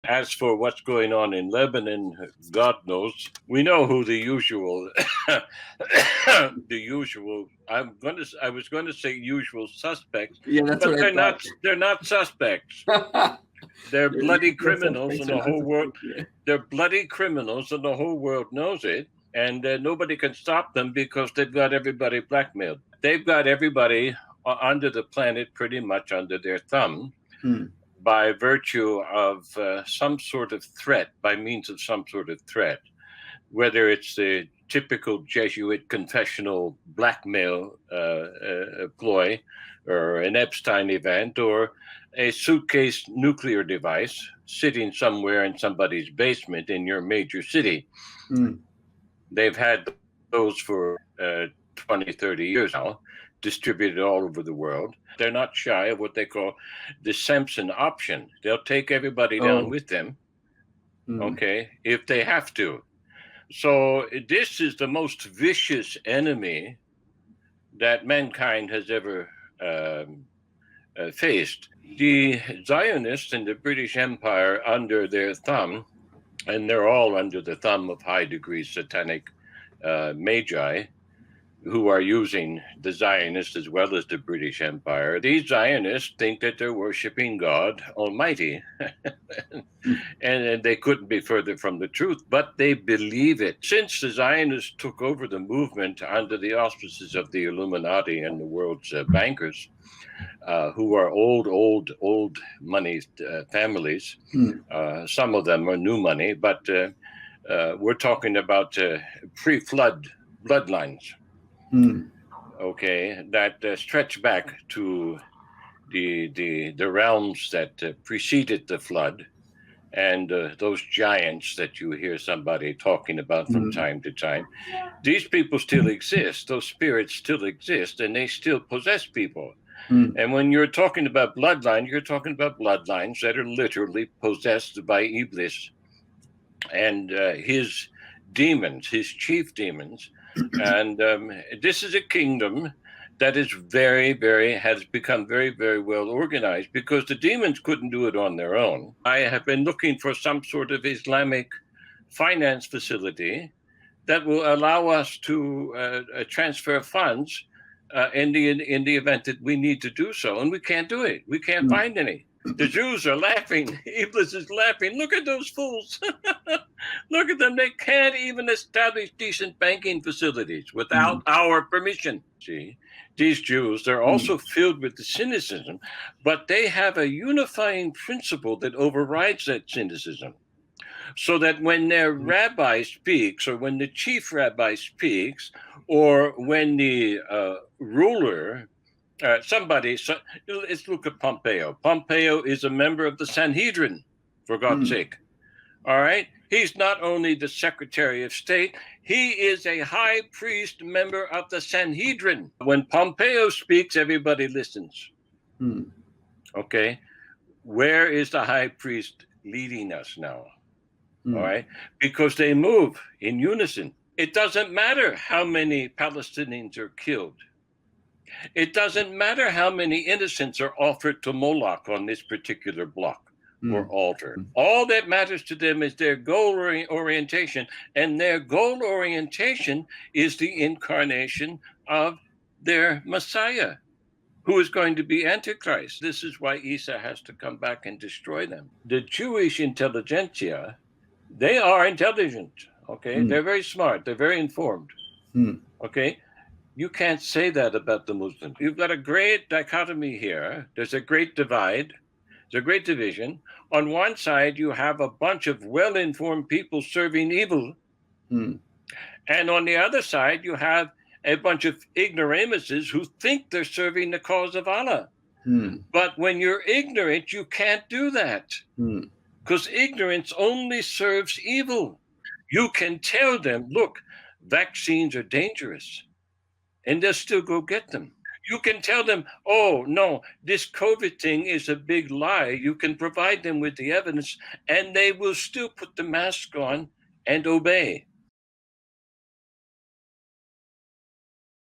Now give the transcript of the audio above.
As for what's going on in Lebanon, God knows. We know who the usual, I was going to say usual suspects, Yeah, that's but what I thought. they're not suspects. They're bloody criminals, and the whole world. They're bloody criminals, and the whole world knows it. And nobody can stop them because they've got everybody blackmailed. They've got everybody under the planet pretty much under their thumb. By virtue of some sort of threat, by means of some sort of threat, whether it's the typical Jesuit confessional blackmail ploy, or an Epstein event, or a suitcase nuclear device sitting somewhere in somebody's basement in your major city. They've had those for 20, 30 years now, distributed all over the world. They're not shy of what they call the Samson option. They'll take everybody down with them, okay, if they have to. So this is the most vicious enemy that mankind has ever faced. The Zionists and the British Empire under their thumb, and they're all under the thumb of high-degree satanic magi, who are using the Zionists as well as the British Empire. These Zionists think that they're worshiping God Almighty. and they couldn't be further from the truth, but they believe it. Since the Zionists took over the movement under the auspices of the Illuminati and the world's bankers, who are old money families, some of them are new money, but we're talking about pre-flood bloodlines. Okay, that stretch back to the realms that preceded the flood, and those giants that you hear somebody talking about from time to time. These people still exist. Those spirits still exist, and they still possess people. And when you're talking about bloodline, you're talking about bloodlines that are literally possessed by Iblis and his demons, his chief demons. And this is a kingdom that is has become very, very well organized, because the demons couldn't do it on their own. I have been looking for some sort of Islamic finance facility that will allow us to transfer funds in the event that we need to do so, and we can't do it. We can't find any. The Jews are laughing. Iblis is laughing. Look at those fools. Look at them. They can't even establish decent banking facilities without our permission. See, these Jews, they're also filled with the cynicism, but they have a unifying principle that overrides that cynicism. So that when their rabbi speaks, or when the chief rabbi speaks, or when the ruler, let's look at Pompeo. Pompeo is a member of the Sanhedrin, for God's sake. All right? He's not only the Secretary of State, he is a high priest member of the Sanhedrin. When Pompeo speaks, everybody listens. Okay? Where is the high priest leading us now? All right? Because they move in unison. It doesn't matter how many Palestinians are killed. It doesn't matter how many innocents are offered to Moloch on this particular block or altar. All that matters to them is their goal orientation, and their goal orientation is the incarnation of their Messiah, who is going to be Antichrist. This is why Isa has to come back and destroy them. The Jewish intelligentsia, they are intelligent, okay? They're very smart. They're very informed, okay? You can't say that about the Muslims. You've got a great dichotomy here. There's a great divide. There's a great division. On one side, you have a bunch of well-informed people serving evil. And on the other side, you have a bunch of ignoramuses who think they're serving the cause of Allah. But when you're ignorant, you can't do that. Because ignorance only serves evil. You can tell them, look, vaccines are dangerous, and they'll still go get them. You can tell them, oh, no, this COVID thing is a big lie. You can provide them with the evidence, and they will still put the mask on and obey.